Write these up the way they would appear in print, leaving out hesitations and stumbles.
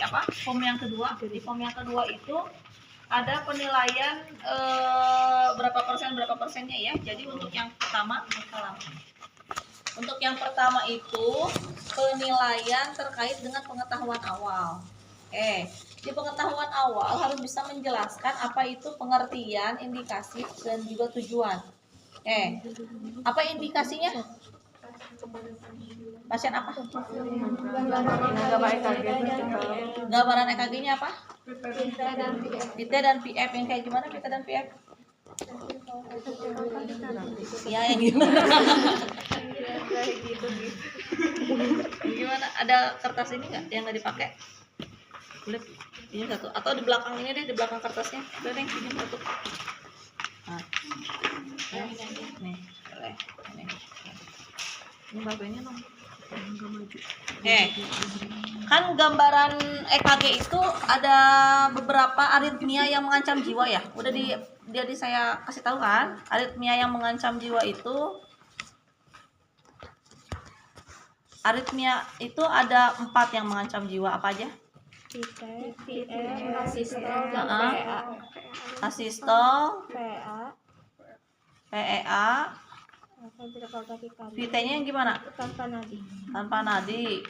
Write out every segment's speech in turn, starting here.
apa? Form yang kedua. Di form yang kedua itu ada penilaian berapa persennya ya. Jadi untuk yang pertama, untuk yang pertama itu penilaian terkait dengan pengetahuan awal. Di pengetahuan awal harus bisa menjelaskan apa itu pengertian, indikasi, dan juga tujuan. Apa indikasinya? Pasien apa? Gambaran EKG-nya apa? Pita dan PF. Yang kayak gimana Pita dan PF? Ya, yang gimana? Gimana? Ada kertas ini nggak yang nggak dipakai? Boleh, ini satu. Atau di belakang ini deh, di belakang kertasnya. Boleh, ini satu. Nah, nih, boleh. Ini babenya dong. Kan gambaran EKG itu ada beberapa aritmia yang mengancam jiwa ya. Udah di saya kasih tahu kan, aritmia yang mengancam jiwa itu ada 4 yang mengancam jiwa. Apa aja? Asistol, PEA, VT-nya yang gimana? Tanpa nadi.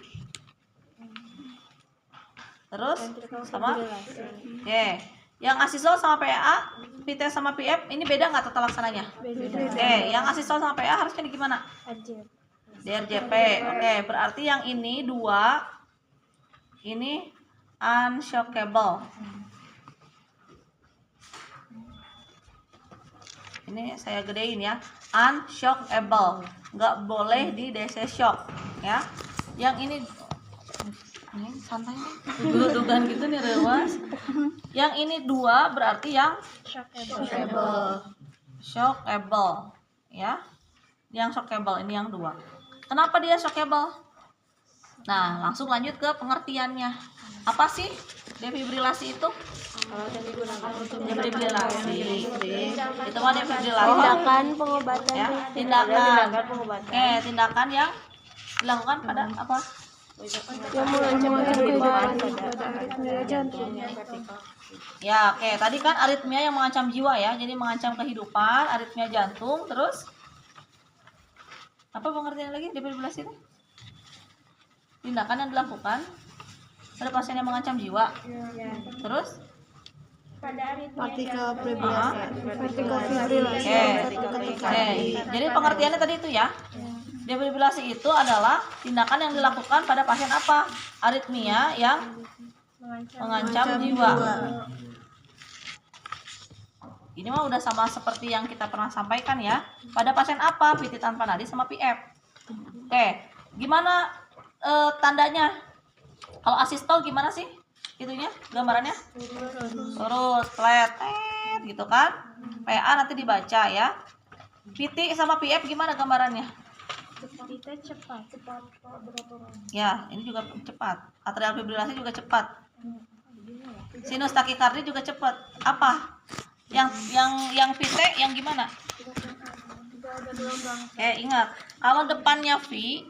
Terus sama? Yang asistol sama PEA, VT sama PF ini beda nggak tata laksananya? Yang asistol sama PEA harusnya di gimana? DRJP. Berarti yang ini 2, ini unshockable. Ini saya gedein ya, unshockable, nggak boleh di DC shock ya. Yang ini santai nih, duduk-dudukan gitu nih rewas. Yang ini 2 berarti yang shockable ya. Yang shockable ini yang 2. Kenapa dia shockable? Nah, langsung lanjut ke pengertiannya. Apa sih defibrilasi itu? Defibrilasi itu mah defibrilasi Tindakan pengobatan ya, tindakan tindakan yang dilakukan pada apa? yang mengancam kehidupan jantung. Ya, tadi kan aritmia yang mengancam jiwa ya, jadi mengancam kehidupan, aritmia jantung. Terus apa pengertian lagi defibrilasi itu? Tindakan yang dilakukan pada pasien yang mengancam jiwa. Terus Partikel fibrilasi. Jadi pengertiannya tadi itu ya. Defibrilasi itu adalah tindakan yang dilakukan pada pasien apa? Aritmia yang mengancam jiwa. Ini mah udah sama seperti yang kita pernah sampaikan ya. Pada pasien apa? VT tanpa nadi sama PF. Gimana tandanya? Kalau asistol gimana sih? Itunya gambarannya? Lurus, flat, gitu kan? PA nanti dibaca ya. VT sama PF gimana gambarannya? Cepat. Ya, ini juga cepat. Atrial fibrilasi juga cepat. Sinus takikardi juga cepat. Apa? Yang VT yang gimana? Ingat, kalau depannya V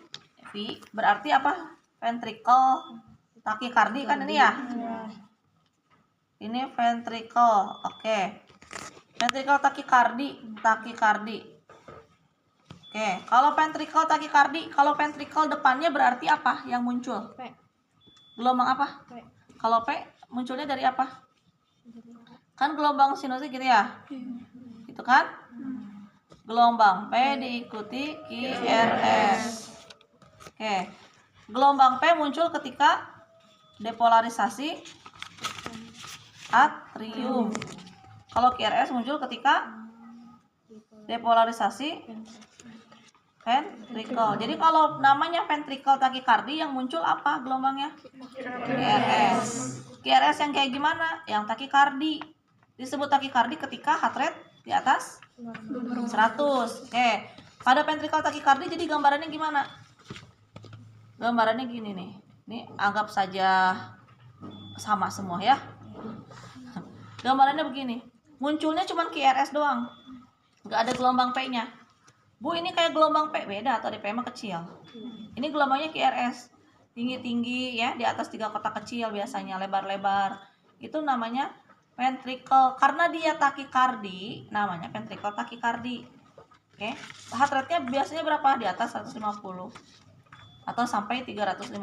berarti apa? Ventricle takikardi kan ini ya? Ini ventricle. Ventricle takikardi. Kalau ventricle takikardi, kalau ventricle depannya berarti apa yang muncul? Gelombang apa? Kalau P munculnya dari apa? Kan gelombang sinusnya gitu ya? Gitu kan? Gelombang P diikuti QRS. Gelombang P muncul ketika depolarisasi atrium. Kalau QRS muncul ketika depolarisasi ventricle. Jadi kalau namanya ventricle takikardi yang muncul apa gelombangnya? QRS. QRS yang kayak gimana? Yang takikardi. Disebut takikardi ketika heart rate di atas 100. Pada ventricle takikardi jadi gambarannya gimana? Gambarannya gini nih. Ini anggap saja sama semua ya. Gambarannya begini. Munculnya cuma QRS doang. Nggak ada gelombang P-nya. Bu, ini kayak gelombang P, beda atau di P mah kecil. Ini gelombangnya QRS. tinggi-tinggi ya, di atas 3 kotak kecil biasanya, lebar-lebar. Itu namanya ventricle. Karena dia takikardi, namanya ventricle takikardi. Oke. Heart rate-nya biasanya berapa? Di atas 150 atau sampai 350.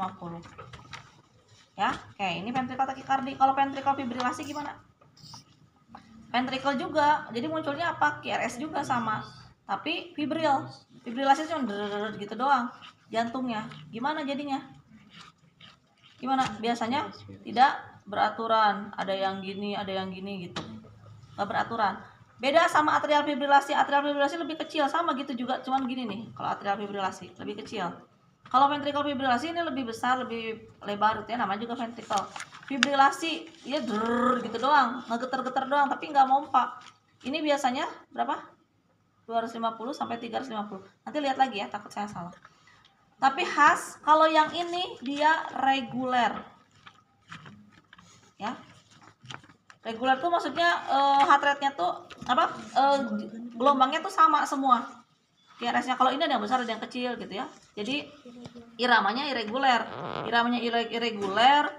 Ya, oke, ini ventricle takikardi. Kalau ventricle fibrilasi gimana? Ventricle juga, jadi munculnya apa? QRS juga sama, tapi fibril. Fibrilasi cuma gitu doang, jantungnya. Gimana jadinya? Gimana? Biasanya tidak beraturan, ada yang gini gitu, nggak beraturan. Beda sama atrial fibrilasi. Atrial fibrilasi lebih kecil, sama gitu juga, cuman gini nih. Kalau atrial fibrilasi lebih kecil. Kalau ventricle fibrilasi ini lebih besar, lebih lebar, gitu ya, namanya juga ventricle. Fibrilasi ya gitu doang, ngegeter-geter doang, tapi nggak mompa. Ini biasanya berapa? 250 sampai 350. Nanti lihat lagi ya, takut saya salah. Tapi khas, kalau yang ini dia reguler. Ya. Reguler tuh maksudnya heart rate-nya tuh apa? Gelombangnya tuh sama semua. QRS-nya kalau ini ada yang besar, ada yang kecil gitu ya. Jadi iramanya irreguler. Iramanya irreguler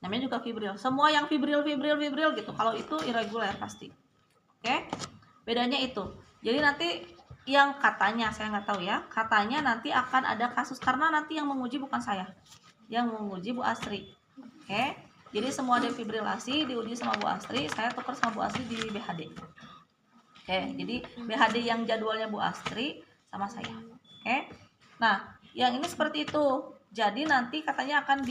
namanya juga fibril. Semua yang fibril gitu. Kalau itu irreguler pasti. Oke? Bedanya itu. Jadi nanti yang katanya, saya nggak tahu ya, katanya nanti akan ada kasus, karena nanti yang menguji bukan saya, yang menguji Bu Astri. Oke, jadi semua defibrilasi diuji sama Bu Astri, saya tukar sama Bu Astri di BHD. Oke, jadi BHD yang jadwalnya Bu Astri sama saya. Oke, nah yang ini seperti itu. Jadi nanti katanya akan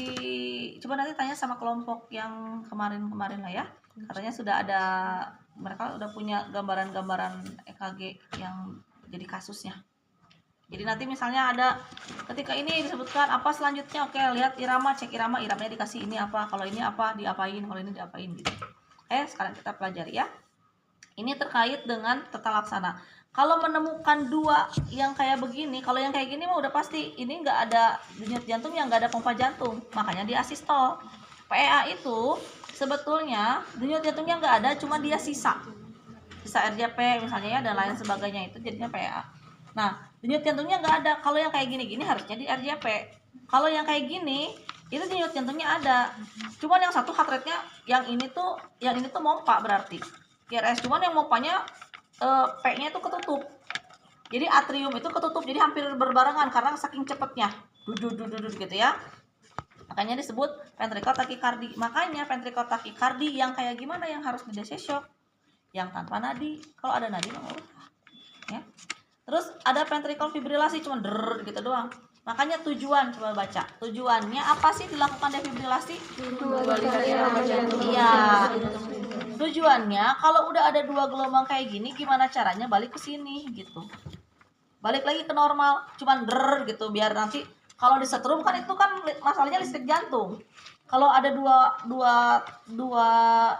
coba nanti tanya sama kelompok yang kemarin lah ya, katanya sudah ada, mereka udah punya gambaran-gambaran EKG yang jadi kasusnya. Jadi nanti misalnya ada ketika ini disebutkan apa selanjutnya, oke, lihat irama, cek iramanya dikasih ini apa, kalau ini apa diapain, kalau ini diapain gitu. Sekarang kita pelajari ya. Ini terkait dengan tata laksana. Kalau menemukan dua yang kayak begini, kalau yang kayak gini mah udah pasti ini nggak ada denyut jantung, yang nggak ada pompa jantung, makanya diasistol. PEA itu sebetulnya denyut jantungnya nggak ada, cuma dia sisa RJP misalnya ya, dan lain sebagainya, itu jadinya PEA. Nah, denyut jantungnya nggak ada. Kalau yang kayak gini-gini harusnya di RJP. Kalau yang kayak gini itu denyut jantungnya ada, cuman yang satu heart rate-nya yang ini tuh mompa berarti QRS, cuman yang mompanya P-nya itu ketutup. Jadi atrium itu ketutup, jadi hampir berbarengan karena saking cepatnya duduk gitu ya. Makanya disebut ventricle tachycardy. Makanya ventricle tachycardy yang kayak gimana yang harus di DC shock? Yang tanpa nadi. Kalau ada nadi mah ya. Terus ada ventricle fibrilasi cuma gitu doang. Makanya tujuan, coba baca. Tujuannya apa sih dilakukan defibrilasi? Iya. Tujuannya kalau udah ada dua gelombang kayak gini, gimana caranya balik ke sini gitu. Balik lagi ke normal, cuman gitu, biar nanti kalau disetrum kan itu kan masalahnya listrik jantung. Kalau ada dua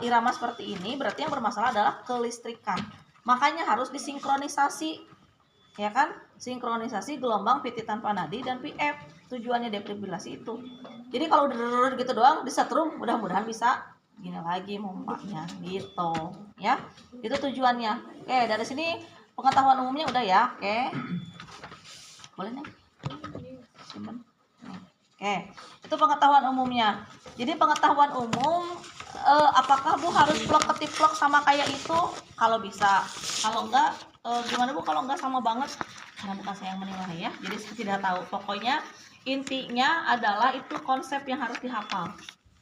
irama seperti ini, berarti yang bermasalah adalah kelistrikan. Makanya harus disinkronisasi, ya kan? Sinkronisasi gelombang VT tanpa nadi dan PF. Tujuannya defibrilasi itu. Jadi kalau gitu doang disetrum, mudah-mudahan bisa gini lagi mompanya gitu, ya. Itu tujuannya. Oke, dari sini pengetahuan umumnya udah ya. Oke. Boleh nih? Simpen. Oke, itu pengetahuan umumnya. Jadi pengetahuan umum, apakah Bu harus plok ketip plok sama kayak itu? Kalau bisa, kalau enggak, gimana Bu kalau enggak sama banget? Karena bukan saya yang menilai ya, jadi saya tidak tahu. Pokoknya intinya adalah itu konsep yang harus dihafal.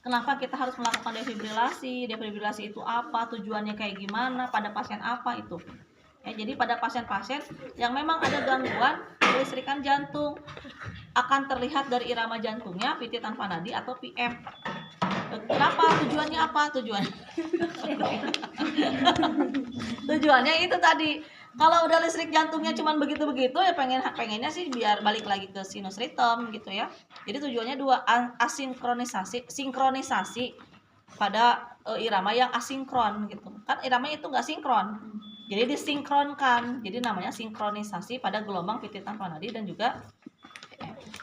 Kenapa kita harus melakukan defibrilasi? Defibrilasi itu apa? Tujuannya kayak gimana? Pada pasien apa itu? Ya, jadi pada pasien-pasien yang memang ada gangguan kelistrikan jantung, akan terlihat dari irama jantungnya VT tanpa nadi atau PM. Kenapa? Tujuannya apa? Tujuannya itu tadi. Kalau udah listrik jantungnya cuman begitu-begitu ya pengennya sih biar balik lagi ke sinus rhythm gitu ya. Jadi tujuannya dua, sinkronisasi pada irama yang asinkron gitu. Kan iramanya itu nggak sinkron. Jadi disinkronkan. Jadi namanya sinkronisasi pada gelombang VT tanpa nadi dan juga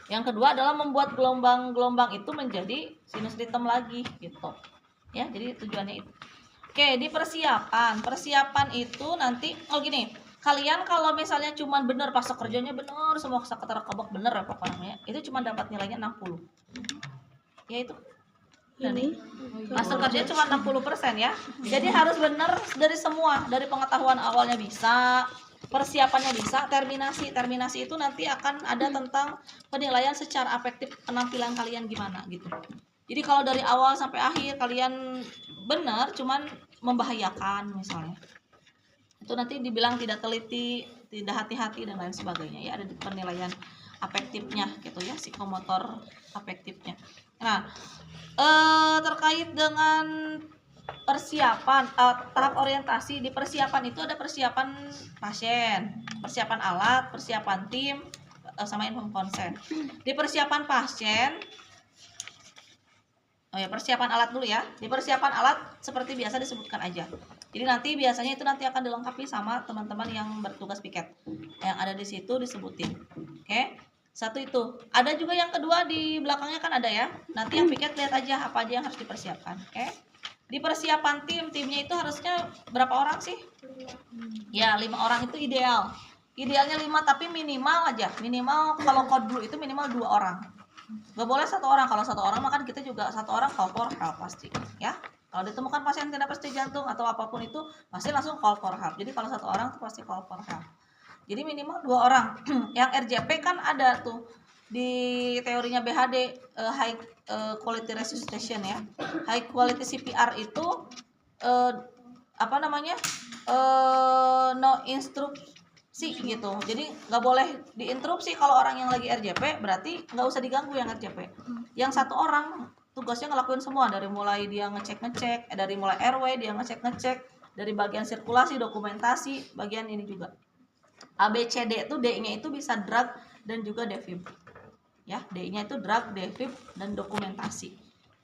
yang kedua adalah membuat gelombang-gelombang itu menjadi sinus rhythm lagi gitu. Ya, jadi tujuannya itu. Oke, di persiapan itu nanti gini, kalian kalau misalnya cuman bener pas kerjanya bener semua keterkebak bener ya pokoknya, itu cuma dapat nilainya 60. Ya itu. Ini hasil kerja cuma 60% ya. Jadi harus benar dari semua, dari pengetahuan awalnya bisa, persiapannya bisa, terminasi itu nanti akan ada tentang penilaian secara afektif penampilan kalian gimana gitu. Jadi kalau dari awal sampai akhir kalian benar cuman membahayakan misalnya, itu nanti dibilang tidak teliti, tidak hati-hati dan lain sebagainya ya, ada di penilaian afektifnya gitu ya, psikomotor afektifnya. Nah, terkait dengan persiapan tahap orientasi, di persiapan itu ada persiapan pasien, persiapan alat, persiapan tim, sama inform konsen. Di persiapan pasien, persiapan alat dulu ya. Di persiapan alat seperti biasa disebutkan aja. Jadi nanti biasanya itu nanti akan dilengkapi sama teman-teman yang bertugas piket. Yang ada di situ disebutin. Oke. Satu itu. Ada juga yang kedua di belakangnya kan ada ya. Nanti yang piket lihat aja apa aja yang harus dipersiapkan. Oke. Di persiapan timnya itu harusnya berapa orang sih? Ya, 5 orang itu ideal. Idealnya 5 tapi minimal aja. Minimal kalau code blue itu minimal 2 orang. Gak boleh 1 orang. Kalau 1 orang makan kita juga 1 orang call for help pasti ya. Kalau ditemukan pasien tidak pasti jantung atau apapun itu pasti langsung call for help. Jadi kalau 1 orang itu pasti call for help. Jadi minimal 2 orang. Yang RJP kan ada tuh di teorinya BHD, high quality resuscitation ya. High quality CPR itu no instruksi gitu. Jadi nggak boleh diinterupsi kalau orang yang lagi RJP, berarti nggak usah diganggu yang RJP. Yang 1 orang tugasnya ngelakuin semua, dari mulai dia ngecek, dari mulai airway dia ngecek, dari bagian sirkulasi, dokumentasi, bagian ini juga. ABCD itu D-nya itu bisa drug dan juga defib. Ya, D-nya itu drug, defib dan dokumentasi.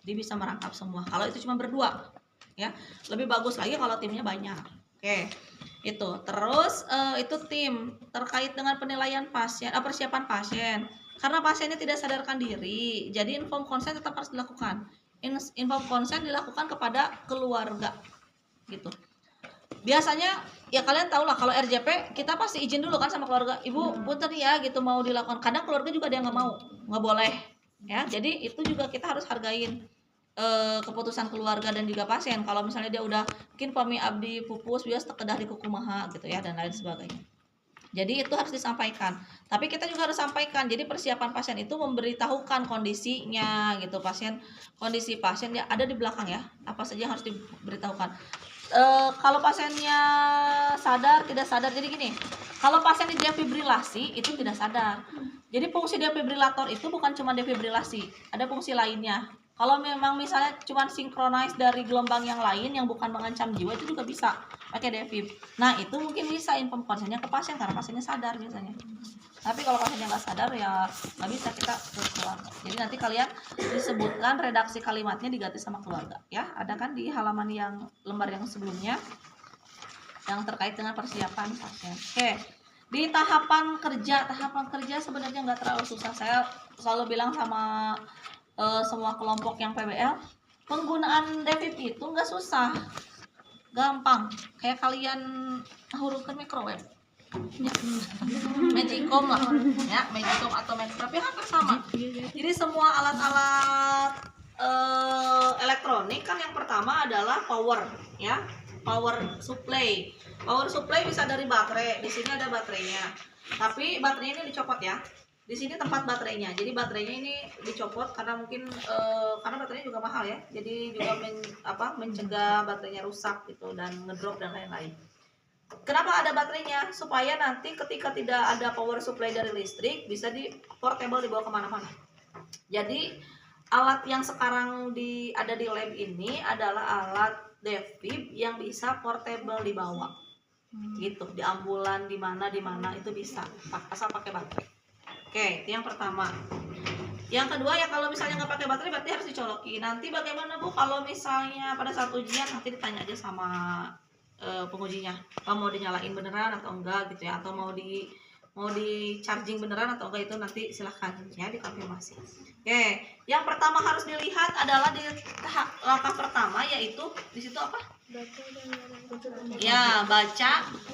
Jadi bisa merangkap semua. Kalau itu cuma berdua, ya. Lebih bagus lagi kalau timnya banyak. Oke. Itu. Terus itu tim terkait dengan penilaian pasien, persiapan pasien. Karena pasiennya tidak sadarkan diri, jadi inform consent tetap harus dilakukan. Inform consent dilakukan kepada keluarga. Gitu. Biasanya ya kalian tahu lah kalau RJP kita pasti izin dulu kan sama keluarga, ibu punten ya gitu mau dilakukan. Kadang keluarga juga dia nggak mau, nggak boleh ya. Jadi itu juga kita harus hargain keputusan keluarga dan juga pasien. Kalau misalnya dia udah mungkin pami abdi pupus bias tekedah di kukumaha gitu ya dan lain sebagainya. Jadi itu harus disampaikan. Tapi kita juga harus sampaikan. Jadi persiapan pasien itu memberitahukan kondisinya gitu. Kondisi pasien ya ada di belakang ya. Apa saja yang harus diberitahukan. Kalau pasiennya sadar tidak sadar, jadi gini, kalau pasien defibrilasi itu tidak sadar. Jadi fungsi defibrilator itu bukan cuma defibrilasi, ada fungsi lainnya. Kalau memang misalnya cuma sinkronize dari gelombang yang lain yang bukan mengancam jiwa, itu juga bisa pakai defib. Nah itu mungkin bisa inform konsennya ke pasien karena pasiennya sadar biasanya. Tapi kalau pasiennya nggak sadar ya nggak bisa kita ke keluarga. Jadi nanti kalian disebutkan redaksi kalimatnya diganti sama keluarga ya. Ada kan di halaman yang lembar yang sebelumnya yang terkait dengan persiapan pasien. Oke. Di tahapan kerja sebenarnya nggak terlalu susah. Saya selalu bilang sama semua kelompok yang PBL, penggunaan defib itu nggak susah, gampang. Kayak kalian hurufkan microwave. Magicom lah ya, Magicom atau Maxcraft ya hampir sama. Jadi semua alat-alat elektronik kan yang pertama adalah power ya, power supply. Power supply bisa dari baterai. Di sini ada baterainya. Tapi baterainya ini dicopot ya. Di sini tempat baterainya. Jadi baterainya ini dicopot karena mungkin karena baterainya juga mahal ya. Jadi juga mencegah baterainya rusak gitu dan ngedrop dan lain-lain. Kenapa ada baterainya? Supaya nanti ketika tidak ada power supply dari listrik bisa di portable dibawa kemana-mana. Jadi alat yang sekarang ada di lab ini adalah alat defib yang bisa portable dibawa. Gitu, di ambulan di mana itu bisa asal pakai baterai. Oke, itu yang pertama. Yang kedua ya kalau misalnya nggak pakai baterai berarti harus dicolokin. Nanti bagaimana Bu kalau misalnya pada saat ujian nanti ditanya aja sama pengujinya, apa mau dinyalain beneran atau enggak gitu ya, atau mau di charging beneran atau enggak, itu nanti silahkan ya dikonfirmasi. Oke, yang pertama harus dilihat adalah di langkah pertama yaitu di situ apa? Ya, baca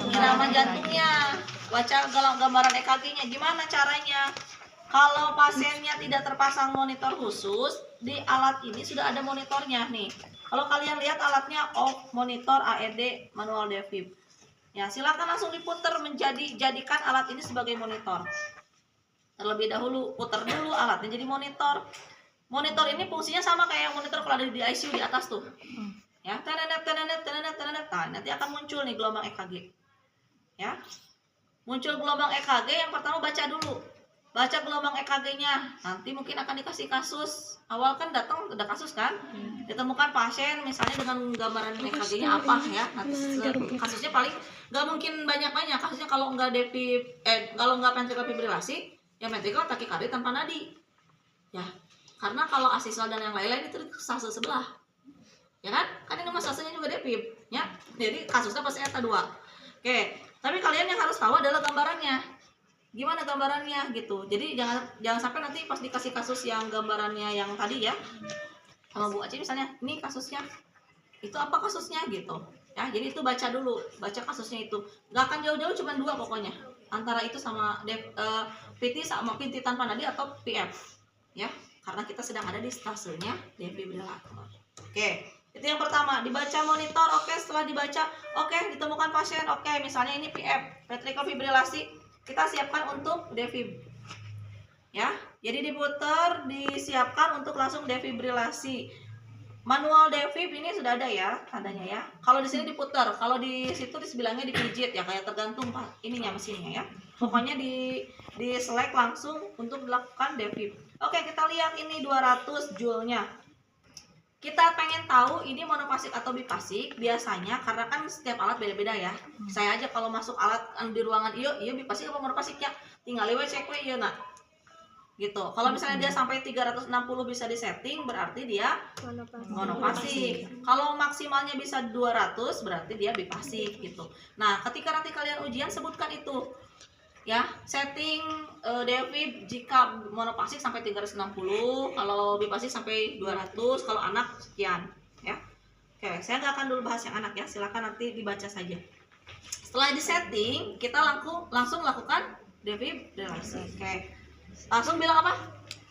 irama jantungnya, baca gambaran EKG-nya. Gimana caranya? Kalau pasiennya tidak terpasang monitor khusus, di alat ini sudah ada monitornya nih. Kalau kalian lihat alatnya off, monitor AED, manual defib. Ya, silakan langsung diputar jadikan alat ini sebagai monitor. Terlebih dahulu putar dulu alatnya jadi monitor. Monitor ini fungsinya sama kayak yang monitor kalau ada di ICU di atas tuh. Ya, tenenet. Nah, nanti akan muncul nih gelombang EKG. Ya. Muncul gelombang EKG, yang pertama baca dulu. Baca gelombang EKG-nya. Nanti mungkin akan dikasih kasus. Awal kan datang ada kasus kan? Ditemukan pasien misalnya dengan gambaran EKG-nya apa ya. Nanti kasusnya paling nggak mungkin banyak-banyak. Kasusnya kalau nggak kalau nggak ventricular fibrilasi, ya ventricular takikardi tanpa nadi. Ya. Karena kalau asisol dan yang lain-lain itu stase sebelah. Ya kan? Kan ini mas stasinya juga defib, ya. Jadi kasusnya pasti eta 2. Oke, tapi kalian yang harus tahu adalah gambarannya. Gimana gambarannya gitu. Jadi jangan sampai nanti pas dikasih kasus yang gambarannya yang tadi ya. Sama Bu Aci misalnya, ini kasusnya. Itu apa kasusnya gitu. Ya, jadi itu baca dulu, baca kasusnya itu. Gak akan jauh-jauh, cuma 2 pokoknya. Antara itu sama PT sama PT tanpa nadi atau PF. Ya, karena kita sedang ada di stasenya defibrilator. Oke. Itu yang pertama, dibaca monitor. Oke, setelah dibaca, oke, ditemukan pasien. Oke, misalnya ini PF, ventricular fibrilasi. Kita siapkan untuk defib. Ya, jadi diputar, disiapkan untuk langsung defibrilasi. Manual defib ini sudah ada ya, tandanya ya. Kalau di sini diputar, kalau di situ dibilangnya dipijit ya, kayak tergantung ininya mesinnya ya. Pokoknya di select langsung untuk dilakukan defib. Oke, kita lihat ini 200 joule-nya. Kita pengen tahu ini monopasik atau bipasik biasanya, karena kan setiap alat beda-beda ya. Saya aja kalau masuk alat di ruangan iya bipasik apa monopasik ya, tinggal lewat cek iya nak. Gitu. Kalau misalnya dia sampai 360 bisa disetting, berarti dia monopasik. Kalau maksimalnya bisa 200 berarti dia bipasik gitu. Nah, ketika nanti kalian ujian sebutkan itu. Ya, setting defib jika monopasik sampai 360, kalau bipasik sampai 200, kalau anak sekian ya. Oke, saya nggak akan dulu bahas yang anak ya, silakan nanti dibaca saja. Setelah di setting, kita langsung lakukan defibrilasi. Oke, langsung bilang apa?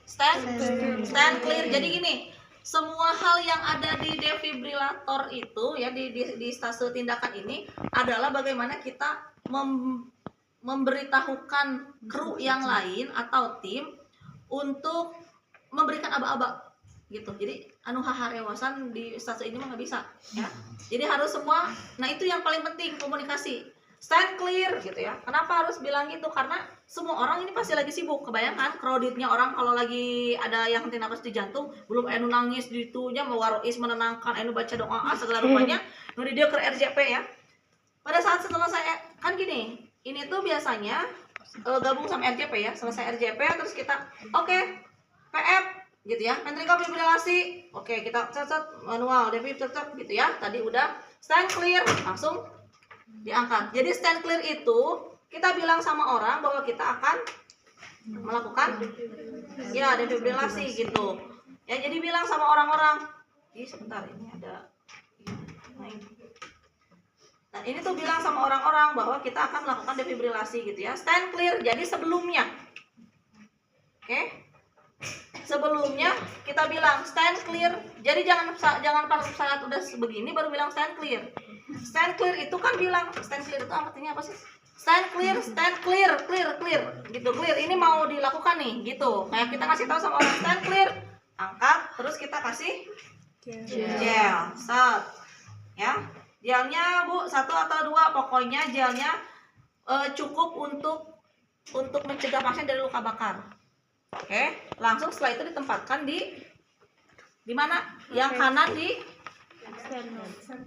Stand clear. Jadi gini, semua hal yang ada di defibrilator itu ya, di stase tindakan ini adalah bagaimana kita memberitahukan kru yang lain atau tim untuk memberikan aba-aba gitu. Jadi anu haharewasan di stase ini mah nggak bisa ya. Jadi harus semua. Nah, itu yang paling penting, komunikasi. Stand clear gitu ya. Kenapa harus bilang gitu? Karena semua orang ini pasti lagi sibuk. Kebayangkan crowdednya orang kalau lagi ada yang henti nafas di jantung, belum enu nangis ditunya mau warois menenangkan, enu baca doa segala rupanya, nu dia ke RJP ya. Pada saat setelah saya kan gini, ini tuh biasanya gabung sama RJP ya, selesai RJP terus kita PF gitu ya, ventricular fibrilasi. Oke, kita catat manual defib catat gitu ya. Tadi udah stand clear, langsung diangkat. Jadi stand clear itu kita bilang sama orang bahwa kita akan melakukan ya defibrilasi gitu. Ya, jadi bilang sama orang-orang, sebentar ini ada Nah, ini tuh bilang sama orang-orang bahwa kita akan melakukan defibrilasi gitu ya. Stand clear. Jadi sebelumnya. Oke. Sebelumnya kita bilang stand clear. Jadi jangan pas saat udah begini baru bilang stand clear. Stand clear itu kan bilang stand clear itu artinya apa sih? Stand clear, clear. Gitu, clear. Ini mau dilakukan nih, gitu. Kayak kita kasih tahu sama orang stand clear. Angkat, terus kita kasih gel. Set. Ya. Gelnya Bu 1 atau 2, pokoknya gelnya cukup untuk mencegah pasien dari luka bakar. Oke, langsung setelah itu ditempatkan di mana? Yang kanan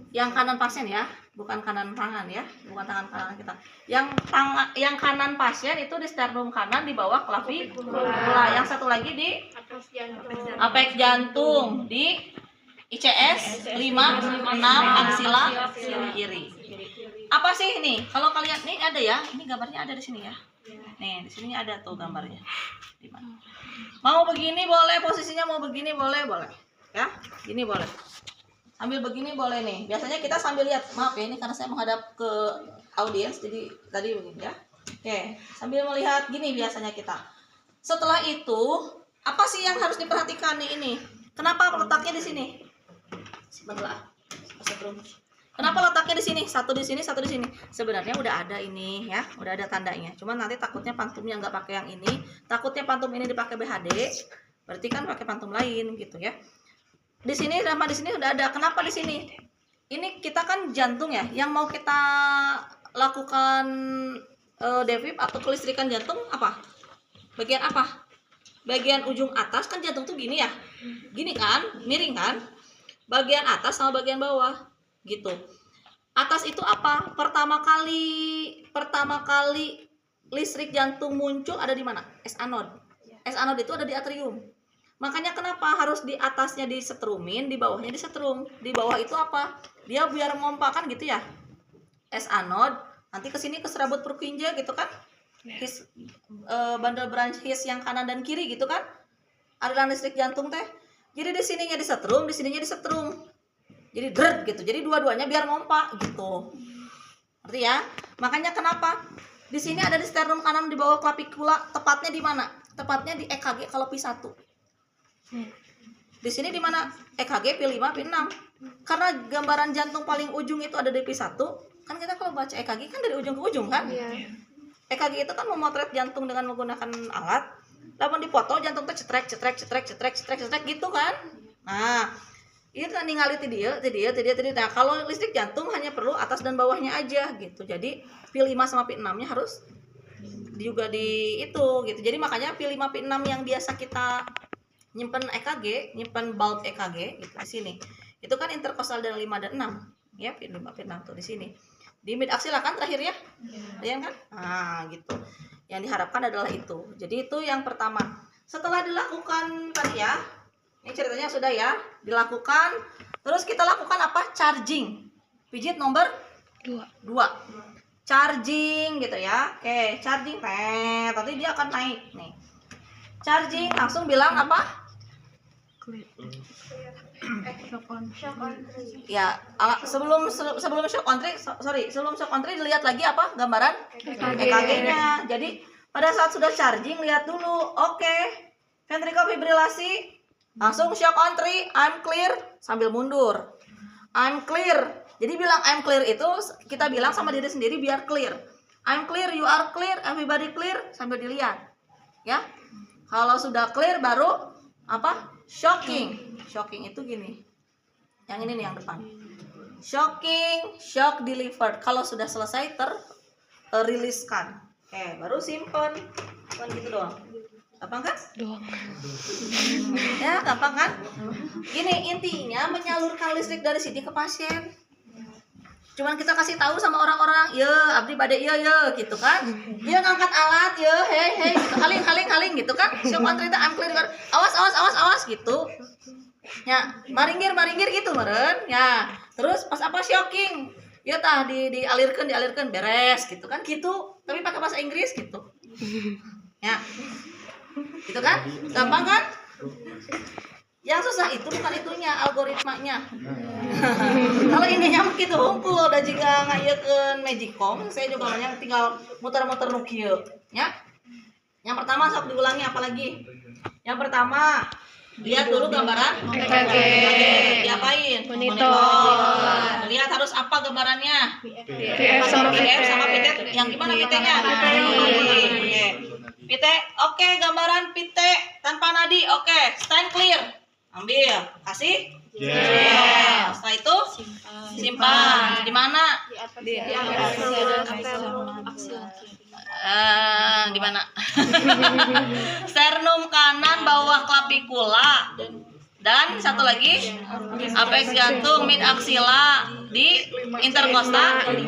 yang kanan pasien ya, bukan kanan tangan ya, bukan tangan kanan kita. Yang kanan pasien itu di sternum kanan di bawah clavicula. Yang satu lagi di apex jantung di ICS 5, 6, aksila kiri. Apa sih ini? Kalau kalian nih ada ya, ini gambarnya ada di sini ya. Nih, di sini ada tuh gambarnya. Di mana? Mau begini boleh, posisinya mau begini boleh. Ya, gini boleh. Sambil begini boleh nih. Biasanya kita sambil lihat. Maaf ya, ini karena saya menghadap ke audiens, jadi tadi begini ya. Oke, sambil melihat gini biasanya kita. Setelah itu, apa sih yang harus diperhatikan nih ini? Kenapa letaknya di sini? Sebentar. Kenapa letaknya di sini? Satu di sini, satu di sini. Sebenarnya udah ada ini ya, udah ada tandanya. Cuman nanti takutnya pantumnya nggak pakai yang ini, takutnya pantum ini dipakai BHD, berarti kan pakai pantum lain gitu ya. Di sini sama di sini udah ada. Kenapa di sini? Ini kita kan jantung ya, yang mau kita lakukan devib atau kelistrikan jantung apa? Bagian apa? Bagian ujung atas kan jantung tuh gini ya, gini kan, miring kan? Bagian atas sama bagian bawah gitu. Atas itu apa? Pertama kali listrik jantung muncul ada di mana? S anode. S anode itu ada di atrium. Makanya kenapa harus di atasnya disetrumin, di bawahnya disetrum. Di bawah itu apa? Dia biar ngompak kan gitu ya. S anode, nanti ke sini ke serabut Purkinje gitu kan? His, bundle branch his yang kanan dan kiri gitu kan? Aliran listrik jantung teh. Jadi di sininya disetrum, di sininya disetrum. Jadi dret gitu. Jadi dua-duanya biar ngompak gitu. Ngerti ya? Makanya kenapa? Di sini ada di sternum kanan di bawah clavicula, tepatnya di mana? Tepatnya di EKG kalau P1. Di sini di mana? EKG P5, P6. Karena gambaran jantung paling ujung itu ada di P1. Kan kita kalau baca EKG kan dari ujung ke ujung kan? EKG itu kan memotret jantung dengan menggunakan alat. Lalu dipoto jantung tuh cetrek gitu kan? Nah, itu kan ningali dia. Nah, kalau listrik jantung hanya perlu atas dan bawahnya aja gitu. Jadi P5 sama P6-nya harus juga di itu gitu. Jadi makanya P5 P6 yang biasa kita nyimpen EKG, nyimpen bulb EKG gitu di sini. Itu kan interkostal dari 5 dan 6. Ya, P5 P6 tuh di sini. Di mid aksila kan terakhir ya? Iya kan? Nah, gitu. Yang diharapkan adalah itu. Jadi itu yang pertama. Setelah dilakukan tadi ya, ini ceritanya sudah ya, dilakukan. Terus kita lakukan apa? Charging. Pijit nomor 2. Charging gitu ya. Oke, charging. Nanti dia akan naik nih. Charging langsung bilang apa? Ya, sebelum shock on tree dilihat lagi apa gambaran EKG-nya. Jadi pada saat sudah charging lihat dulu, oke, ventricle fibrilasi, langsung shock on tree, I'm clear sambil mundur, I'm clear. Jadi bilang I'm clear itu kita bilang sama diri sendiri biar clear. I'm clear, you are clear, everybody clear sambil dilihat, ya. Kalau sudah clear baru apa? Shocking. Shocking itu gini. Yang ini nih yang depan. Shocking, shock delivered. Kalau sudah selesai riliskan. Baru simpen. Cuman gitu doang. Gampang kan? Ya, gampang kan? Gini, intinya menyalurkan listrik dari sini ke pasien. Cuman kita kasih tahu sama orang-orang, ya abdi bade ya gitu kan. Dia ngangkat alat, ya hey gitu. Haling gitu kan. Shock on tree I'm clear. Awas gitu. Ya, maringgir gitu meren. Ya, terus pas apa shocking? Ya tah dialirkan beres gitu kan gitu. Tapi pakai bahasa Inggris gitu. Ya. Gitu kan? Gampang kan? Yang susah itu bukan itunya, algoritmanya. Kalau ininya begitu hunkul dan jika ngayekeun Magicom, saya juga banyak tinggal muter-muter nu kieu, ya. Yang pertama sok diulangi apalagi? Yang pertama, lihat dulu gambaran EKG. Diapain? Monitor. Lihat harus apa gambarannya? PF sama PT. Yang gimana PT-nya? PT. Oke, gambaran PT tanpa nadi. Oke, stand clear. Ambil, kasih. Setelah itu simpan. Di mana? Di mana? Sternum kanan bawah clavicula. Dan satu lagi apex jantung mid aksila di interkostal 5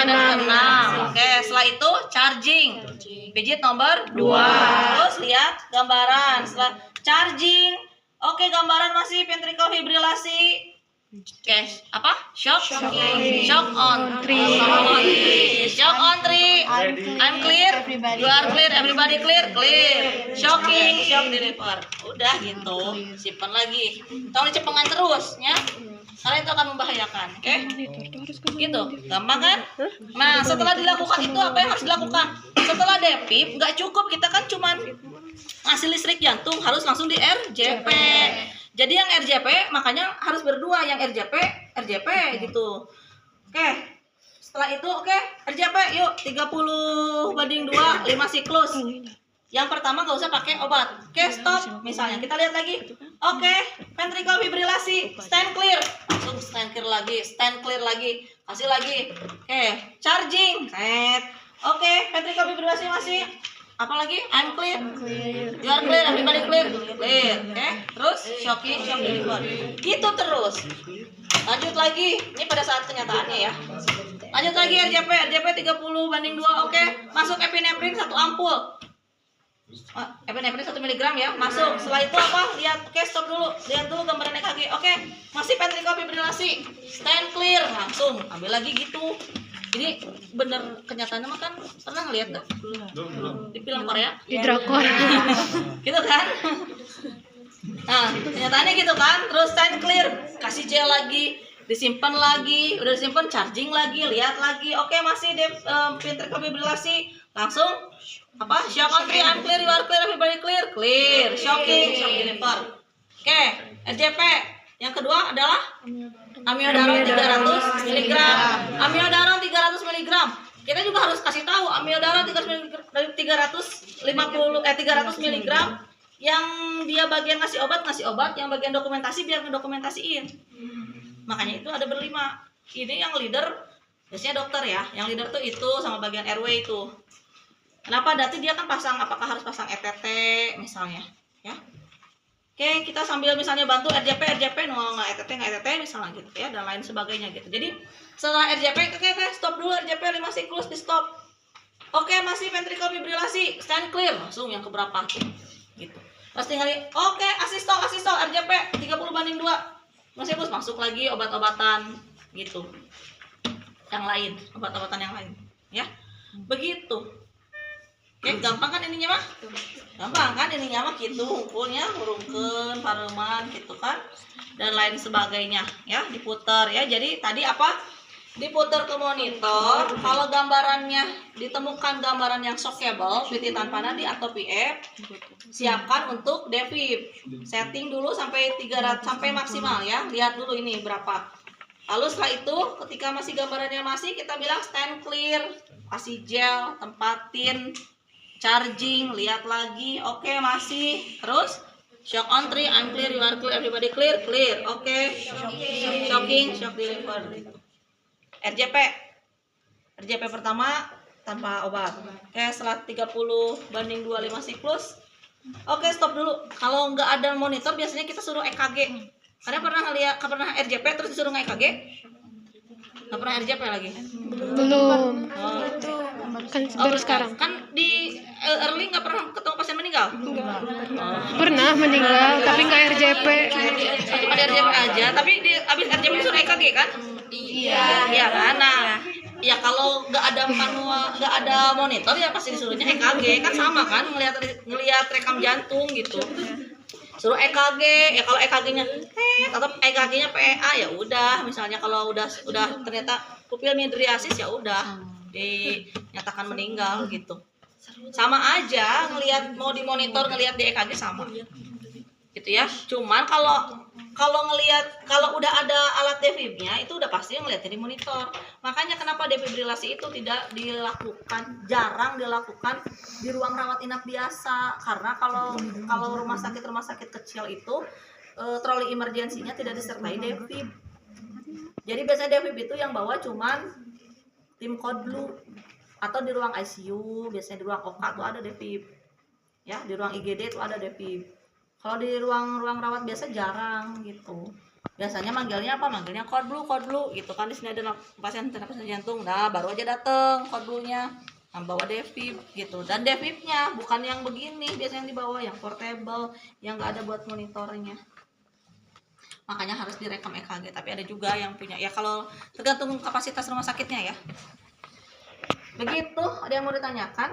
dan 6. Oke, setelah itu charging. Pijit nomor 2. Terus lihat gambaran setelah charging. Oke, gambaran masih ventricle fibrilasi. Oke, apa? Shock on tree. Shock on tree. I'm clear. You are clear. Everybody clear. Shocking, shock deliver. Udah gitu. Simpan lagi. Tolong dicepengan terus, ya. Karena itu akan membahayakan. Oke? Gitu. Gampang kan? Nah, setelah dilakukan itu apa yang harus dilakukan? Setelah devib, nggak cukup kita kan cuman Ngasih listrik jantung harus langsung di RJP. Jadi yang RJP makanya harus berdua, yang RJP gitu. Oke. Setelah itu RJP yuk 30/2 5 siklus. Yang pertama nggak usah pakai obat. Stop. Misalnya kita lihat lagi. Ventricle fibrilasi, stand clear. Langsung stand clear lagi. Kasih lagi. Charging. Set. Ventricle fibrilasi masih. Apalagi? I'm clear. You are clear, everybody clear. Terus shocking deliver. Gitu terus. Lanjut lagi. Ini pada saat kenyataannya ya. Lanjut lagi RJP 30/2. Masuk epinefrin 1 ampul. Epinefrin 1 mg ya. Masuk. Setelah itu apa? Lihat. Stop dulu. Lihat dulu gambaran EKG. Masih ventricle fibrilasi. Stand clear. Langsung ambil lagi gitu. Ini bener kenyataannya mah kan pernah ngeliat gak? Di film Korea? Di drakor. Gitu kan? Nah, kenyataannya gitu kan? Terus stand clear, kasih gel lagi, disimpan lagi, udah disimpan charging lagi, lihat lagi. Masih ventricle fibrilasi, langsung apa? Shock on 3, I'm clear, you are clear, everybody clear, shocking, shock deliver. RJP. Yang kedua adalah amiodaron 300 mg. Amiodaron 300 mg. Kita juga harus kasih tahu amiodaron 300 mg yang dia bagian ngasih obat, yang bagian dokumentasi biar ngedokumentasiin. Makanya itu ada berlima. Ini yang leader biasanya dokter ya. Yang leader tuh itu sama bagian RW itu. Kenapa? Berarti dia kan pasang, apakah harus pasang ETT misalnya, ya. Kita sambil misalnya bantu RJP, nggak ETT misalnya gitu ya, dan lain sebagainya gitu. Jadi setelah RJP, stop dulu RJP 5 siklus di stop. Masih ventricle fibrilasi, stand clear, langsung yang keberapa gitu. Terus tinggal asistol RJP 30/2 masih siklus, masuk lagi obat-obatan gitu. Yang lain, obat-obatan yang lain, ya. Begitu. Gampang kan ininya mah? Gampang kan ininya mah gitu, ngumpulnya, hurungkeun, pareman gitu kan. Dan lain sebagainya ya, diputar ya. Jadi tadi apa? Diputar ke monitor. Kalau gambarannya ditemukan gambaran yang shockable, PT tanpa nadi atau PF, siapkan untuk defib. Setting dulu sampai 300 sampai maksimal ya. Lihat dulu ini berapa. Lalu setelah itu ketika masih gambarannya masih, kita bilang stand clear, kasih gel, tempatin, charging, lihat lagi, masih, terus shock on 3, I'm clear, you are clear, everybody clear, shocking, shock deliver. RJP pertama tanpa obat. Setelah 30/2 5 siklus. Stop dulu. Kalau nggak ada monitor biasanya kita suruh EKG. Ada pernah RJP terus disuruh nge-EKG? Nggak pernah RJP lagi? Belum. Kan baru sekarang. Kan di early nggak pernah ketemu pasien meninggal? Pernah meninggal, tapi nggak RJP. Cuma di RJP aja, tapi abis RJP suruh EKG kan? Iya kan? Nah, ya kalau nggak ada monitor ya pasti disuruhnya EKG kan, sama kan, ngelihat rekam jantung gitu. Suruh EKG, ya kalau EKG-nya atau EKG-nya PEA ya udah, misalnya kalau udah ternyata pupil midriasis ya udah dinyatakan meninggal gitu. Sama aja ngelihat, mau dimonitor ngelihat di EKG sama gitu ya. Cuman kalau udah ada alat defibnya itu udah pasti ngeliatnya di monitor. Makanya kenapa defibrilasi itu tidak dilakukan, jarang dilakukan di ruang rawat inap biasa, karena kalau rumah sakit kecil itu troli emergensinya tidak disertai defib. Jadi biasanya defib itu yang bawa cuman tim kodlu, atau di ruang ICU, biasanya di ruang OK tuh ada defib. Ya, di ruang IGD tuh ada defib. Kalau di ruang rawat biasa jarang gitu. Biasanya manggilnya apa? Manggilnya kodlu gitu kan. Di sini ada pasien jantung. Nah, baru aja dateng kodlunya. Bawa defib gitu. Dan defibnya bukan yang begini, biasanya yang dibawa yang portable, yang nggak ada buat monitornya. Makanya harus direkam EKG. Tapi ada juga yang punya. Ya kalau tergantung kapasitas rumah sakitnya ya. Begitu. Ada yang mau ditanyakan?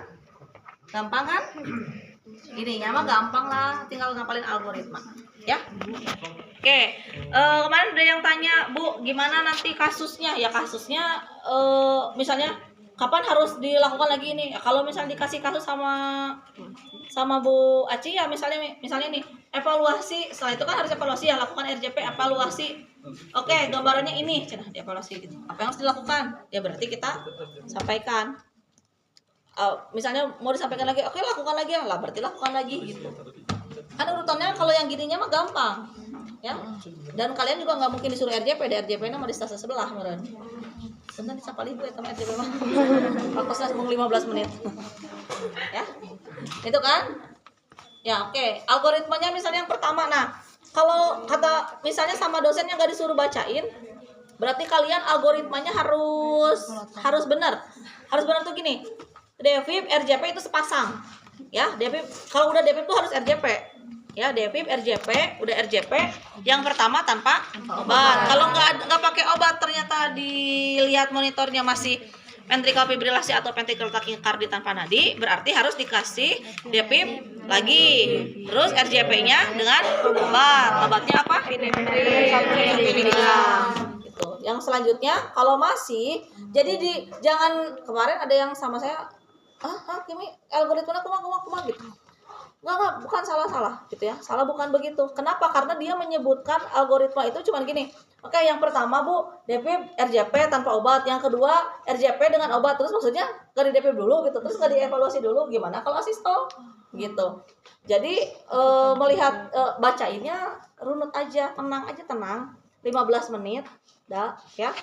Gampang kan? Ininya mah gampang lah, tinggal ngapalin algoritma ya. Kemarin ada yang tanya, Bu, gimana nanti kasusnya? Ya kasusnya misalnya kapan harus dilakukan lagi ini? Kalau misalnya dikasih kasus sama Bu Aci ya misalnya nih evaluasi, setelah itu kan harus evaluasi ya, lakukan RJP evaluasi. Oke, gambarannya ini, cenah dievaluasi gitu. Apa yang harus dilakukan? Ya berarti kita sampaikan. Misalnya mau disampaikan lagi, oke lakukan lagi ya, lah berarti lakukan lagi gitu. Kan urutannya kalau yang gininya mah gampang, ya. Dan kalian juga nggak mungkin disuruh RJP, RJP-nya mah di stase sebelah meren. Sebentar disapa ibu ya teman RJP mah. Fakosnya 15 menit. Ya. Itu kan? Ya, oke. Algoritmanya misalnya yang pertama, nah, kalau kata misalnya sama dosen yang nggak disuruh bacain, berarti kalian algoritmanya harus benar. Harus benar tuh gini. DVIP, RJP itu sepasang. Ya, DVIP kalau udah DVIP tuh harus RJP. Ya, DVIP, RJP, udah RJP. Yang pertama tanpa obat. Kalau nggak pakai obat ternyata dilihat monitornya masih ventricular fibrilasi atau ventricular tachycardia tanpa nadi, berarti harus dikasih DVIP lagi. Terus RJP-nya dengan obat. Obatnya apa? Gitu. Yang selanjutnya kalau masih jadi jangan kemarin ada yang sama saya Kimi algoritma kuma gitu. Enggak, bukan salah gitu ya. Salah bukan begitu. Kenapa? Karena dia menyebutkan algoritma itu cuman gini. Oke, yang pertama Bu, DP RJP tanpa obat. Yang kedua, RJP dengan obat. Terus maksudnya enggak di DP dulu gitu. Terus enggak dievaluasi dulu gimana kalau asisto gitu. Jadi melihat bacainnya runut aja, tenang. 15 menit dah ya.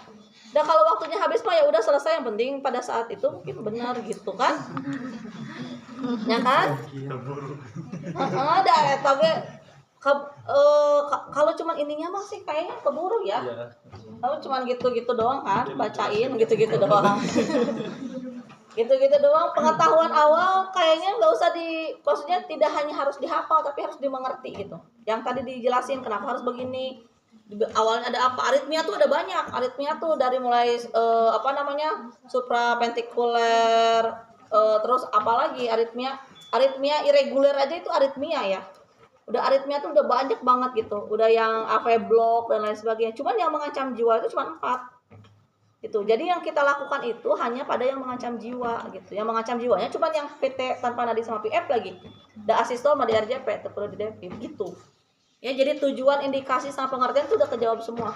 Dah kalau waktunya habis mah ya udah selesai, yang penting pada saat itu mungkin benar gitu kan. Ya kan? Ada tapi kalau cuman ininya mah sih kayaknya keburu ya. Kalau cuman gitu-gitu doang kan, bacain gitu-gitu doang. Gitu-gitu doang, pengetahuan awal kayaknya nggak usah maksudnya tidak hanya harus dihafal tapi harus dimengerti gitu. Yang tadi dijelasin kenapa harus begini. Awalnya ada apa? Aritmia tuh ada banyak. Aritmia tuh dari mulai supraventrikuler, terus apalagi aritmia irregular aja itu aritmia ya. Udah aritmia tuh udah banyak banget gitu. Udah yang AV block dan lain sebagainya. Cuman yang mengancam jiwa itu cuma 4. Gitu. Jadi yang kita lakukan itu hanya pada yang mengancam jiwa gitu. Yang mengancam jiwanya cuman yang PT tanpa nadi sama PF lagi. Da asisto sama DRJP itu perlu di DPIP gitu. Ya, jadi tujuan, indikasi sama pengertian itu udah kejawab semua.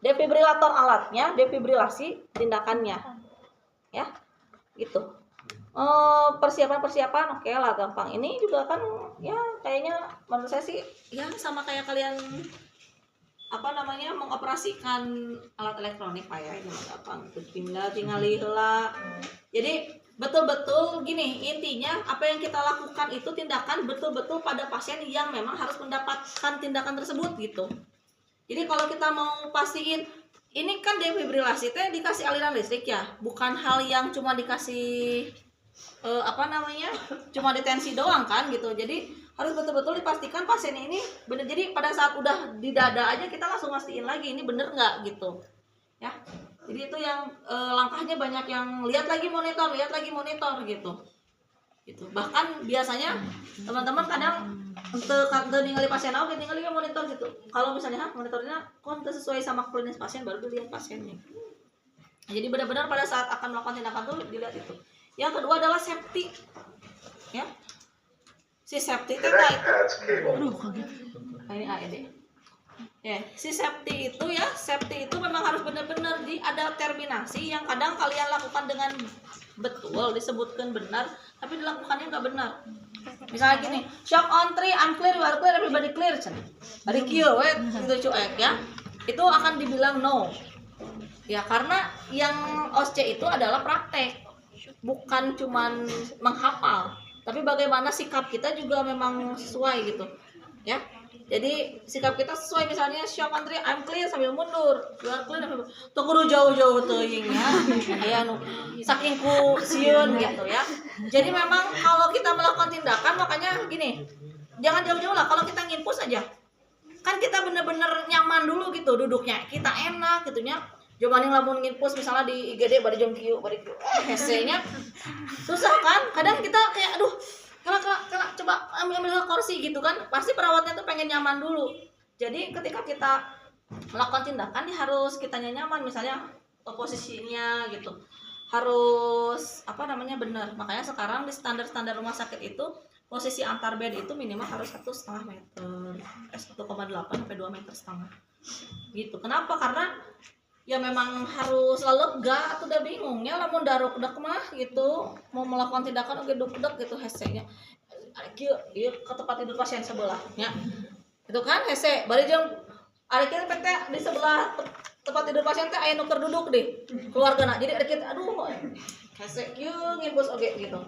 Defibrilator alatnya, defibrilasi tindakannya. Ya. Gitu. Persiapan oke lah gampang. Ini juga kan ya kayaknya menurut saya sih ya sama kayak kalian mengoperasikan alat elektronik Pak ya. Ini gampang. Tinggal heula. Jadi betul-betul gini, intinya apa yang kita lakukan itu tindakan betul-betul pada pasien yang memang harus mendapatkan tindakan tersebut gitu. Jadi kalau kita mau pastiin ini kan defibrilasi teh dikasih aliran listrik ya, bukan hal yang cuma dikasih cuma detensi doang kan gitu. Jadi harus betul-betul dipastikan pasien ini benar. Jadi pada saat udah di dada aja kita langsung mastiin lagi ini bener nggak gitu ya. Jadi itu yang langkahnya banyak yang lihat lagi monitor gitu. Bahkan biasanya teman-teman kadang untuk ningali pasien ningali monitor gitu. Kalau misalnya monitornya kok sesuai sama klinis pasien baru dilihat pasiennya. Jadi benar-benar pada saat akan melakukan tindakan tuh dilihat itu. Yang kedua adalah safety. Ya. Si safety itu ini AED. Ya, si safety itu memang harus benar-benar ada terminasi yang kadang kalian lakukan dengan betul, disebutkan benar, tapi dilakukannya nggak benar. Misalnya gini, shock on 3, I'm clear, you are clear, everybody clear, bari kieu we gitu cuek ya. Itu akan dibilang no. Ya, karena yang OSCE itu adalah praktek, bukan cuman menghafal, tapi bagaimana sikap kita juga memang sesuai gitu. Ya. Jadi sikap kita sesuai, misalnya shock on 3, I'm clear sambil mundur, you are clear sambil tunggu jauh-jauh teuing ya. Aya nu saking ku sieun gitu ya. Jadi memang kalau kita melakukan tindakan makanya gini, jangan jauh-jauh lah. Kalau kita nginpus aja, kan kita bener-bener nyaman dulu gitu duduknya, kita enak gitunya. Coba nih lamun nginpus misalnya di IGD bari jam kieu bari hese-nya susah kan. Kadang kita kayak aduh Kalau coba ambil kursi gitu kan, pasti perawatnya tuh pengen nyaman dulu. Jadi ketika kita melakukan tindakan harus kitanya nyaman, misalnya posisinya gitu. harus apa namanya benar. Makanya sekarang di standar-standar rumah sakit itu posisi antar bed itu minimal harus 1,5 meter, 1,8 sampai 2 meter setengah. Gitu. Kenapa? Karena ya memang harus lega atau udah bingungnya lamun daruk-dek mah gitu, mau melakukan tindakan oke duk-duk gitu hesenya. Ieu ke tempat tidur pasien sebelahnya. Itu kan hese bari jeung ari kieu PT di sebelah tempat tidur pasien teh aya nu keur duduk deh keluargana. Jadi ari kieu aduh hese kieu ngimpus oge gitu.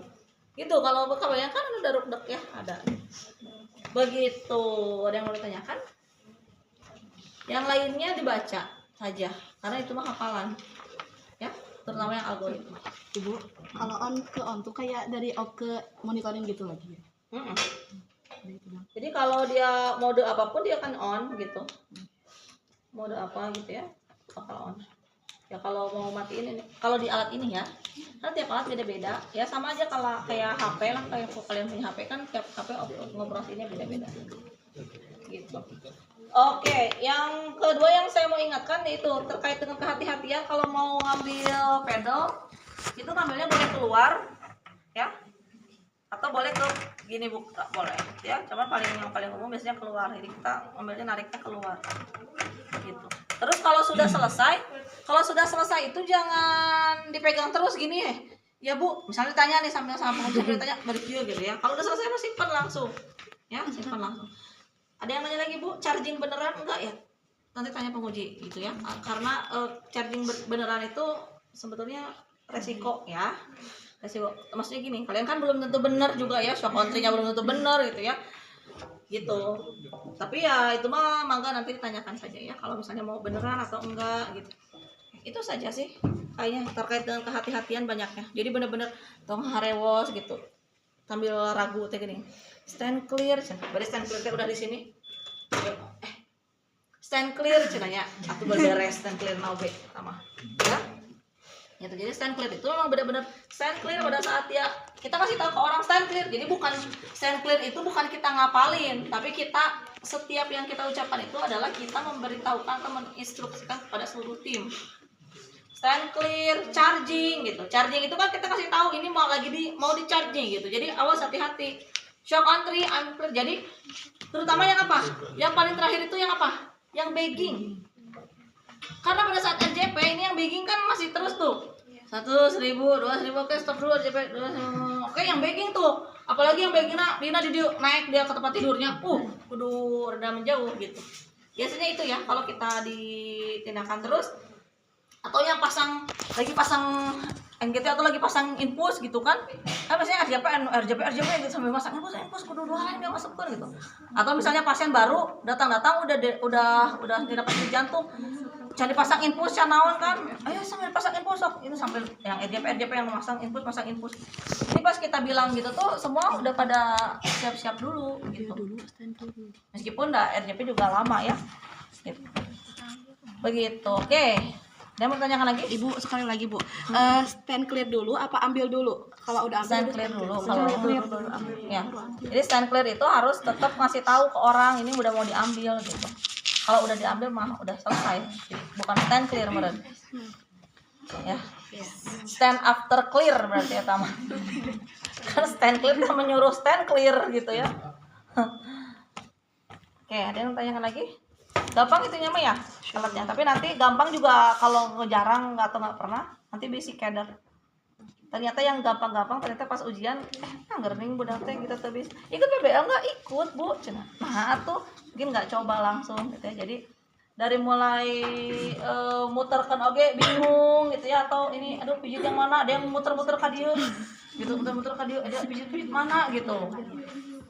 Gitu kalau kebanyakan anu daruk-dek ya ada. Begitu. Ada yang mau ditanyakan? Yang lainnya dibaca saja karena itu mah hafalan. Ya, terutama yang algoritma. Ibu, kalau on tuh kayak dari off ke monitoring gitu lagi ya? Jadi kalau dia mode apapun dia akan on gitu. Mode apa gitu ya, bakal on. Ya kalau mau matiin ini, kalau di alat ini ya, kan tiap alat beda-beda. Ya sama aja kalau kayak HP lah, kayak kalian punya HP kan tiap HP ngoperasinya beda-beda. Gitu. Oke, yang kedua yang saya mau ingatkan yaitu terkait dengan kehati-hatian kalau mau ngambil pedal itu ngambilnya boleh keluar ya atau boleh ke gini buka boleh ya, cuman yang paling umum biasanya keluar, jadi kita ambilnya nariknya keluar gitu. Terus kalau sudah selesai itu jangan dipegang terus gini ya Bu, misalnya ditanya nih sambil sama pengunjung ditanya berview gitu ya, kalau udah selesai mah simpan langsung ya, simpan langsung. Ada yang nanya lagi Bu, charging beneran enggak ya? Nanti tanya penguji gitu ya, karena charging beneran itu sebetulnya resiko ya, resiko. Maksudnya gini, kalian kan belum tentu benar juga ya, shock on-nya belum tentu benar gitu ya, gitu. Tapi ya itu mah mangga nanti ditanyakan saja ya, kalau misalnya mau beneran atau enggak gitu. Itu saja sih kayaknya terkait dengan kehati-hatian banyaknya. Jadi bener-bener tong harewos gitu, sambil ragu teh gini. Stand clear, berarti stand clear teh udah di sini. Stand clear cenanya, atau berberes stand clear now back sama. Ya. Gitu. Jadi stand clear itu memang benar-benar stand clear pada saat ya kita kasih tahu ke orang stand clear. Jadi bukan stand clear itu bukan kita ngapalin, tapi kita setiap yang kita ucapkan itu adalah kita memberitahukan atau menginstruksikan kepada seluruh tim. Stand clear, charging gitu. Charging itu kan kita kasih tahu ini mau di charging gitu. Jadi awas hati-hati. Shock on 3, unclear. Jadi terutama yang apa? Yang paling terakhir itu yang apa? Yang begging. Karena pada saat RJP ini yang begging kan masih terus tuh. 1.000, 2.000, oke stop dulu RJP. Oke yang begging tuh. Apalagi yang begging Dina naik dia ke tempat tidurnya. Kudu reda menjauh gitu. Biasanya itu ya kalau kita ditindakan terus. Atau yang lagi pasang NGT atau lagi pasang infus gitu kan biasanya RJP gitu sambil pasang infus kudu dua yang dia masukkan gitu. Atau misalnya pasien baru datang udah tidak dapat jantung jangan dipasang infus ya naon kan ayo sambil pasang infus itu sambil yang RJP yang pasang infus ini pas kita bilang gitu tuh semua udah pada siap-siap dulu gitu meskipun RJP juga lama ya gitu. Begitu. Oke. Dia mau tanyakan lagi? Ibu sekali lagi Bu, stand clear dulu apa ambil dulu? Kalau udah ambil stand clear dulu. Kalau ya. Jadi stand clear itu harus tetap ngasih tahu ke orang ini udah mau diambil gitu. Kalau udah diambil mah udah selesai. Bukan stand clear berarti. Ya. Stand after clear berarti ya Tama. Kan stand clear kan menyuruh stand clear gitu ya. Oke, ada yang tanyakan lagi? Gampang itunya mah ya alatnya, tapi nanti gampang juga kalau jarang atau nggak pernah nanti basic cadder. Ternyata yang gampang-gampang ternyata pas ujian ngerning budak teh gitu tuh bis ikut PBL nggak ikut Bu cenah. Nah tuh mungkin nggak coba langsung gitu ya. Jadi dari mulai muterkan oge bingung gitu ya, atau ini aduh pijit yang mana, ada yang muter-muter ka dieu gitu, muter-muter ka dieu ada pijit mana gitu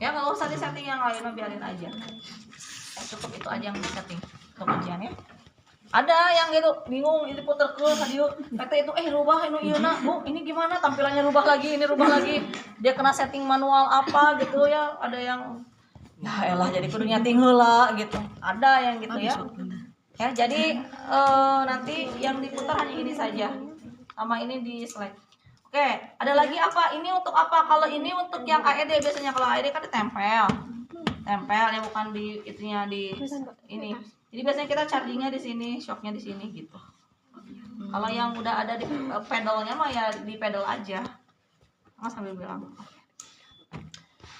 ya. Nggak usah di setting yang lain, biarin aja. Cukup itu aja yang disetting untuk ujian ya. Ada yang gitu bingung ini puter ke radio kata itu rubah ini ieu Bu ini gimana tampilannya, rubah lagi dia kena setting manual apa gitu ya. Ada yang ya elah jadi kudu nyeting heula gitu, ada yang gitu ya. Ya jadi nanti yang diputar hanya ini saja sama ini di slide. Oke, ada lagi apa? Ini untuk apa? Kalau ini untuk yang AED biasanya, kalau AED kan ditempel ya, bukan di itunya di ini. Jadi biasanya kita chargingnya di sini, shocknya di sini gitu. Kalau yang udah ada di pedalnya mah ya di pedal aja. Mas sambil bilang.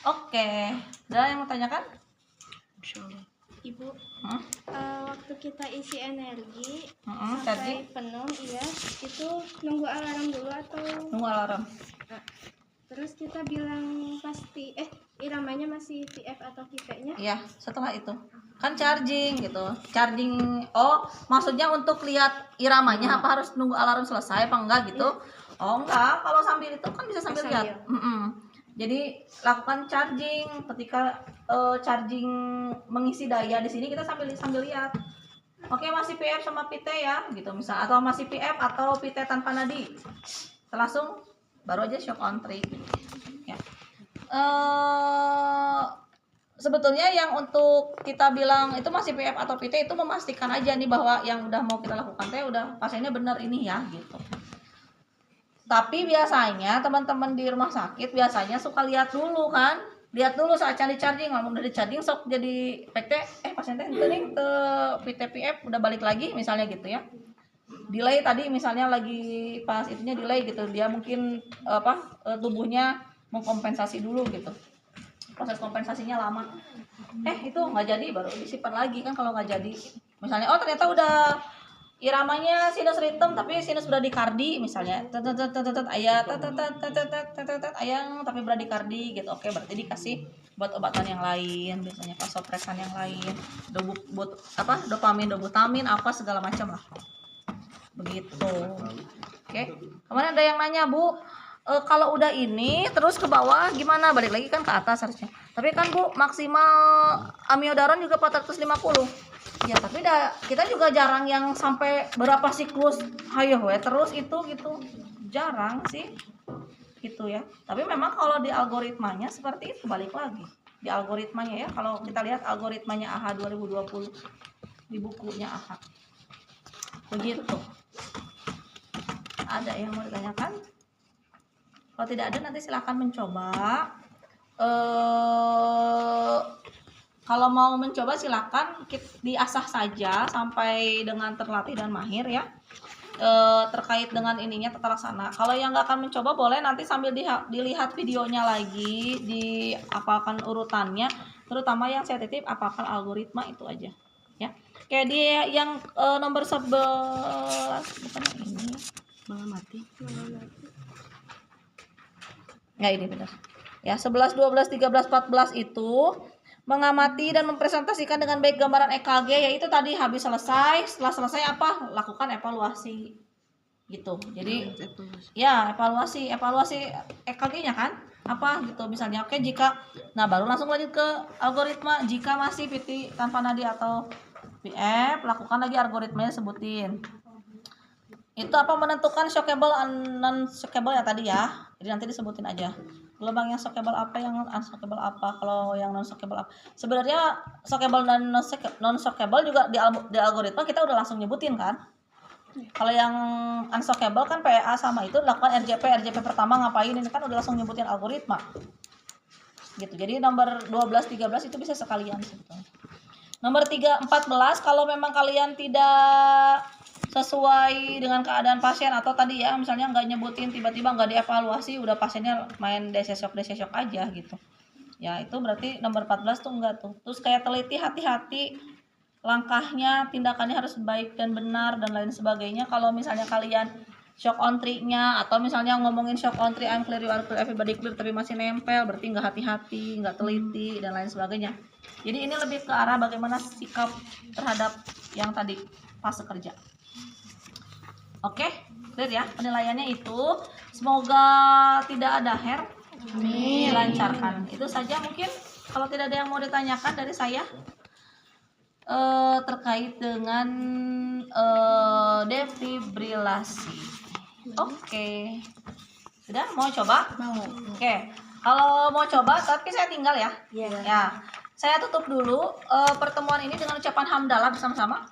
Oke. Ada yang mau tanyakan? Ibu, Hmm? waktu kita isi energi Tadi sampai penuh, iya, itu nunggu alarm dulu atau nunggu alarm. terus kita bilang pasti iramanya masih VF atau VP-nya? Iya, setelah itu kan charging gitu. Charging. Oh, maksudnya untuk lihat iramanya apa harus nunggu alarm selesai apa enggak gitu? Oh, enggak. Kalau sambil itu kan bisa sambil Bisa, lihat. Jadi lakukan charging ketika charging mengisi daya di sini kita sambil lihat. Oke, masih PF sama PT ya gitu misal, atau masih PF atau PT tanpa nadi. Langsung baru aja shock on trip. Ya. Sebetulnya yang untuk kita bilang itu masih PF atau PT itu memastikan aja nih bahwa yang udah mau kita lakukan teh udah pasiennya benar ini ya gitu. Tapi biasanya teman-teman di rumah sakit biasanya suka lihat dulu kan, lihat dulu saat charging, ngomong dari charging sok jadi PT, pasiennya nih ke PTPF udah balik lagi misalnya gitu ya. Delay tadi misalnya lagi pas itunya delay gitu, dia mungkin tubuhnya mengkompensasi dulu gitu. Proses kompensasinya lama. Itu nggak jadi baru disimpan lagi kan kalau nggak jadi. Misalnya ternyata udah iramanya sinus ritm tapi sinus bradikardi misalnya ayang tapi bradikardi gitu. Oke, berarti dikasih buat obatan yang lain, biasanya vasopresan yang lain, dopamin, dobutamin apa segala macam lah begitu. Oke, kemarin ada yang nanya, Bu, kalau udah ini terus ke bawah gimana, balik lagi kan ke atas harusnya, tapi kan Bu maksimal amiodaron juga 450. Ya tapi kita juga jarang yang sampai berapa siklus hayo terus itu gitu, jarang sih gitu ya. Tapi memang kalau di algoritmanya seperti itu, balik lagi di algoritmanya ya. Kalau kita lihat algoritmanya AHA 2020 di bukunya AHA begitu. Ada yang mau ditanyakan? Kalau tidak ada nanti silakan mencoba. Kalau mau mencoba silakan diasah saja sampai dengan terlatih dan mahir ya. Terkait dengan ininya tata laksana. Kalau yang nggak akan mencoba boleh nanti sambil dilihat videonya lagi, diapalkan urutannya, terutama yang sensitif apalkan algoritma itu aja ya. Kayak dia yang nomor 11 bukan yang ini. Mengamati. Nggak, ini benar. Ya, 11, 12, 13, 14 itu mengamati dan mempresentasikan dengan baik gambaran EKG, yaitu tadi habis selesai, setelah selesai apa? Lakukan evaluasi. Gitu. Jadi ya, evaluasi EKG-nya kan? Apa gitu misalnya. Oke, jika baru langsung lanjut ke algoritma. Jika masih PT tanpa nadi atau PF, lakukan lagi algoritmanya, sebutin. Itu apa menentukan shockable non shockable ya tadi ya. Jadi nanti disebutin aja. Gelombang yang shockable apa, yang unshockable apa. Kalau yang non shockable apa. Sebenarnya shockable dan non shockable juga di algoritma kita udah langsung nyebutin kan. Kalau yang unshockable kan PA sama itu lakukan RJP pertama ngapain, ini kan udah langsung nyebutin algoritma. Gitu. Jadi nomor 12 13 itu bisa sekalian sebetulnya. Nomor 3 14 kalau memang kalian tidak sesuai dengan keadaan pasien atau tadi ya misalnya nggak nyebutin, tiba-tiba nggak dievaluasi, udah pasiennya main DC shock aja gitu ya, itu berarti nomor 14 tuh enggak tuh. Terus kayak teliti, hati-hati langkahnya, tindakannya harus baik dan benar dan lain sebagainya. Kalau misalnya kalian shock on tree-nya atau misalnya ngomongin shock on tree I'm clear, you are clear, everybody clear tapi masih nempel, berarti nggak hati-hati, nggak teliti dan lain sebagainya. Jadi ini lebih ke arah bagaimana sikap terhadap yang tadi fase kerja. Oke, clear ya penilaiannya itu. Semoga tidak ada hair, dilancarkan. Itu saja mungkin. Kalau tidak ada yang mau ditanyakan dari saya terkait dengan defibrilasi. Oke. Sudah mau coba? Mau. Oke. Kalau mau coba, tapi saya tinggal ya. Iya. Ya. Saya tutup dulu pertemuan ini dengan ucapan hamdalah bersama-sama.